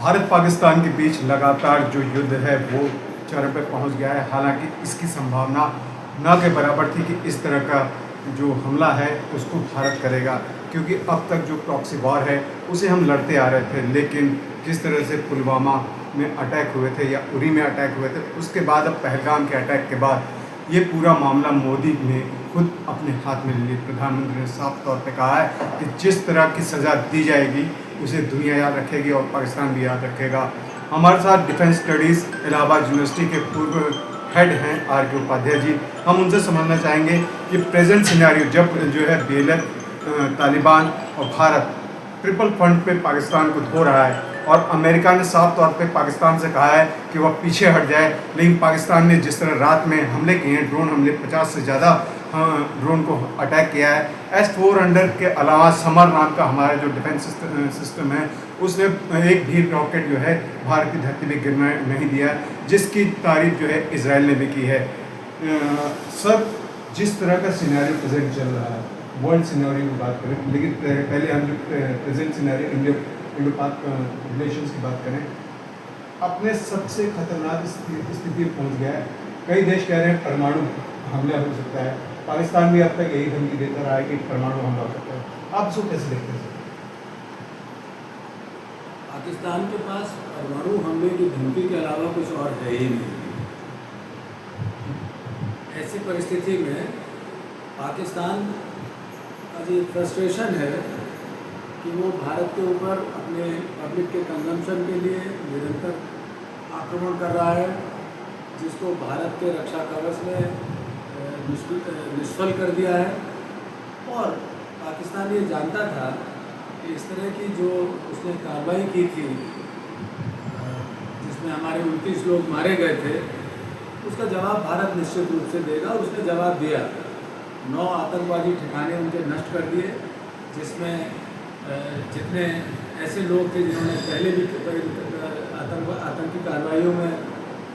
भारत पाकिस्तान के बीच लगातार जो युद्ध है वो चरम पे पहुंच गया है। हालांकि इसकी संभावना न के बराबर थी कि इस तरह का जो हमला है उसको भारत करेगा, क्योंकि अब तक जो प्रॉक्सी वॉर है उसे हम लड़ते आ रहे थे। लेकिन जिस तरह से पुलवामा में अटैक हुए थे या उरी में अटैक हुए थे, उसके बाद अब पहलगाम के अटैक के बाद ये पूरा मामला मोदी ने खुद अपने हाथ में ले लिया। प्रधानमंत्री ने साफ तौर पे कहा है कि जिस तरह की सज़ा दी जाएगी उसे दुनिया याद रखेगी और पाकिस्तान भी याद रखेगा। हमारे साथ डिफेंस स्टडीज़ इलाहाबाद यूनिवर्सिटी के पूर्व हेड हैं आर के उपाध्याय जी। हम उनसे समझना चाहेंगे कि प्रेजेंट सिनेरियो जब जो है BLF, तालिबान और भारत ट्रिपल फ्रंट पे पाकिस्तान को धो रहा है और अमेरिका ने साफ तौर पे पाकिस्तान से कहा है कि वह पीछे हट जाए, लेकिन पाकिस्तान ने जिस तरह रात में हमले किए हैं, ड्रोन हमले 50 से ज़्यादा ड्रोन को अटैक किया है। S-400 के अलावा समर नाम का हमारा जो डिफेंस सिस्टम है उसने एक भी रॉकेट जो है भारत की धरती पे गिरना नहीं दिया, जिसकी तारीफ जो है इसराइल ने भी की है। सर, जिस तरह का सिनेरियो प्रेजेंट चल रहा है, वर्ल्ड सिनेरियो की बात करें, लेकिन पहले हम जो प्रेजेंट सिनेरियो इंडो-पाक रिलेशंस की बात करें, अपने सबसे खतरनाक स्थिति में पहुंच गया है। कई देश कह रहे हैं परमाणु हमला हो सकता है। पाकिस्तान भी अब तक यही धमकी देता रहा है कि परमाणु हमला हो सकता है। आप इसको कैसे देखते हैं? पाकिस्तान के पास परमाणु हमले की धमकी के अलावा कुछ और है ही नहीं। ऐसी परिस्थिति में पाकिस्तान का जो फ्रस्ट्रेशन है कि वो भारत के ऊपर अपने पब्लिक के कंजम्पशन के लिए निरंतर आक्रमण कर रहा है, जिसको भारत के रक्षा कवच ने निष्फल कर दिया है। और पाकिस्तान ये जानता था कि इस तरह की जो उसने कार्रवाई की थी, जिसमें हमारे 29 लोग मारे गए थे, उसका जवाब भारत निश्चित रूप से देगा। और उसने जवाब दिया। 9 आतंकवादी ठिकाने उनके नष्ट कर दिए, जिसमें जितने ऐसे लोग थे जिन्होंने पहले भी आतंकी कार्रवाइयों में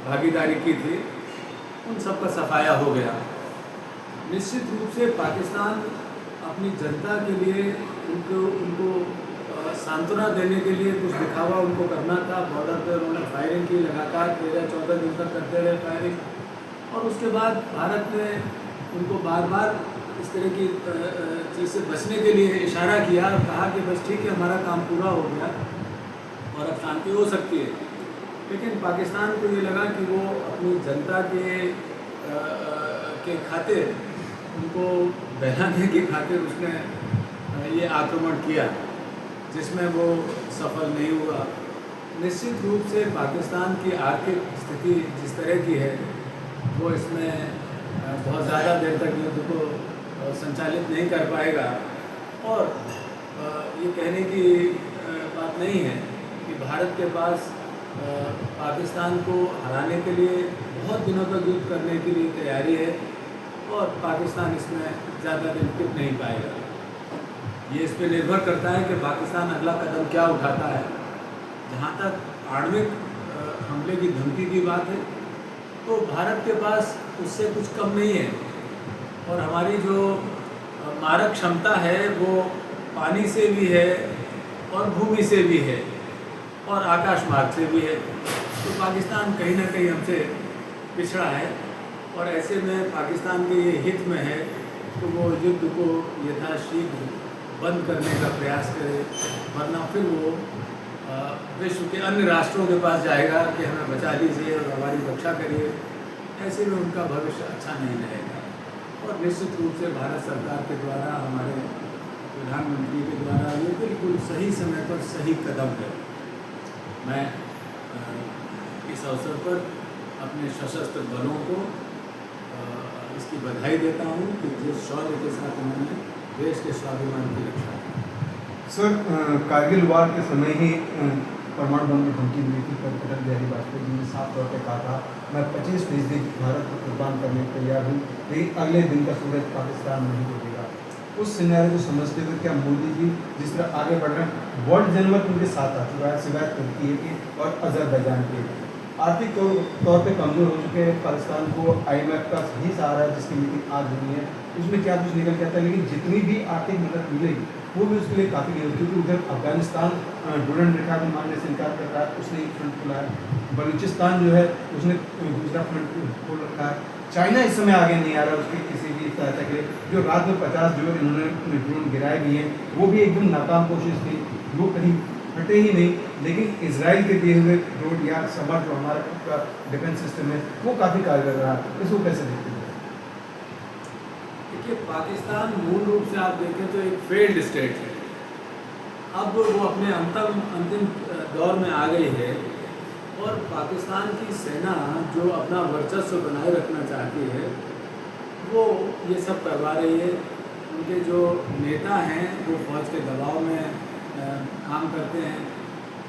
भागीदारी की थी, उन सब का सफाया हो गया। निश्चित रूप से पाकिस्तान अपनी जनता के लिए उनको सांत्वना देने के लिए कुछ दिखावा उनको करना था। बॉर्डर पे उन्होंने फायरिंग की, लगातार 13-14 दिन तक करते रहे फायरिंग। और उसके बाद भारत ने उनको बार बार इस तरह की चीज़ से बचने के लिए इशारा किया और कहा कि बस ठीक है, हमारा काम पूरा हो गया और अब शांति हो सकती है। लेकिन पाकिस्तान को ये लगा कि वो अपनी जनता के खातिर, उनको बहलाने की खातिर उसने ये आक्रमण किया, जिसमें वो सफल नहीं हुआ। निश्चित रूप से पाकिस्तान की आर्थिक स्थिति जिस तरह की है, वो इसमें बहुत ज़्यादा देर तक युद्ध को संचालित नहीं कर पाएगा। और ये कहने की बात नहीं है कि भारत के पास पाकिस्तान को हराने के लिए बहुत दिनों तक युद्ध करने के लिए तैयारी है और पाकिस्तान इसमें ज़्यादा दिन टिक नहीं पाएगा। ये इस पर निर्भर करता है कि पाकिस्तान अगला कदम क्या उठाता है। जहाँ तक आणविक हमले की धमकी की बात है, तो भारत के पास उससे कुछ कम नहीं है। और हमारी जो मारक क्षमता है वो पानी से भी है और भूमि से भी है और आकाश मार्ग से भी है। तो पाकिस्तान कहीं ना कहीं हमसे पिछड़ा है और ऐसे में पाकिस्तान के ये हित में है तो वो युद्ध को यथाशीघ्र बंद करने का प्रयास करे, वरना फिर वो विश्व के अन्य राष्ट्रों के पास जाएगा कि हमें बचा लीजिए और हमारी रक्षा करिए। ऐसे में उनका भविष्य अच्छा नहीं रहेगा। और निश्चित रूप से भारत सरकार के द्वारा, हमारे प्रधानमंत्री के द्वारा ये बिल्कुल सही समय पर सही कदम है। मैं इस अवसर पर अपने सशस्त्र बलों को इसकी बधाई देता हूँ कि जिस शौर्य के साथ उन्होंने देश के स्वाभिमान की रक्षा की। सर, कारगिल वार के समय ही परमाणु बम की धमकी दी थी। अटल बिहारी वाजपेयी जी ने साफ तौर पर कहा था, मैं 25% भारत को कुर्बान करने को तैयार हूँ, लेकिन अगले दिन का सूरज पाकिस्तान नहीं डूबेगा। उस सिनेरियो को समझते हुए क्या मोदी जी जिस तरह आगे बढ़ रहे हैं, वर्ल्ड जनमत उनके साथ आ चुका है सिवाय तुर्की के और अजरबैजान के, आर्थिक तौर पे कमज़ोर हो चुके हैं। पाकिस्तान को IMF का ही सहारा है, जिसकी मीटिंग आज हुई है, उसमें क्या कुछ निकल के आता है। लेकिन जितनी भी आर्थिक मदद मिलेगी वो भी उसके लिए काफ़ी नहीं होती, क्योंकि उधर अफगानिस्तान डोनाल्ड रेखा को मानने से इनकार कर रहा है, उसने एक फ्रंट खोला है। बलूचिस्तान जो है उसने दूसरा फ्रंट खोल रखा है। चाइना इस समय आगे नहीं आ रहा उसकी किसी भी सहायता के लिए। जो रात में 50 जो इन्होंने ड्रोन गिराए भी हैं, वो भी एकदम नाकाम कोशिश थी, वो कहीं फटे ही नहीं। लेकिन इजराइल के दिए हुए ड्रोन या समर जो हमारा खुद का डिफेंस सिस्टम है वो काफ़ी कारगर रहा। इसको कैसे देखते हैं? देखिए, पाकिस्तान मूल रूप से आप देखें तो एक फेल्ड स्टेट है। अब वो अपने अंतिम दौर में आ गई है और पाकिस्तान की सेना जो अपना वर्चस्व बनाए रखना चाहती है वो ये सब करवा रही है। उनके जो नेता हैं वो फौज के दबाव में काम करते हैं।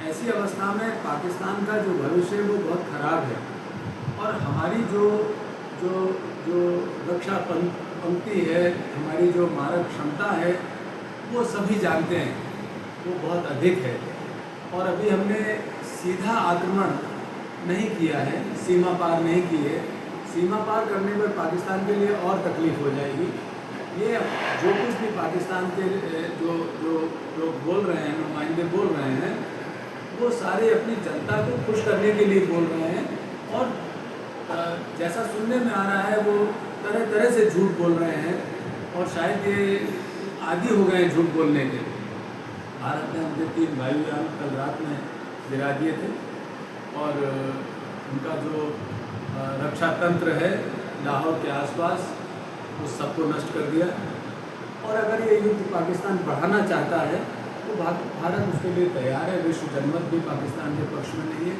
ऐसी अवस्था में पाकिस्तान का जो भविष्य है वो बहुत ख़राब है और हमारी जो जो जो रक्षा पंक्ति है, हमारी जो मारक क्षमता है वो सभी जानते हैं वो बहुत अधिक है। और अभी हमने सीधा आक्रमण नहीं किया है, सीमा पार नहीं की है। सीमा पार करने पर पाकिस्तान के लिए और तकलीफ़ हो जाएगी। ये जो कुछ भी पाकिस्तान के जो जो लोग बोल रहे हैं, नुमाइंदे बोल रहे हैं, वो सारे अपनी जनता को खुश करने के लिए बोल रहे हैं और जैसा सुनने में आ रहा है वो तरह तरह से झूठ बोल रहे हैं और शायद ये आदी हो गए हैं झूठ बोलने के। भारत ने उनके 3 वायुयान कल रात में गिरा दिए थे और उनका जो रक्षा तंत्र है लाहौर के आसपास उस सबको नष्ट कर दिया। और अगर ये युद्ध पाकिस्तान बढ़ाना चाहता है तो भारत उसके लिए तैयार है। विश्व जनमत भी पाकिस्तान के पक्ष में नहीं है।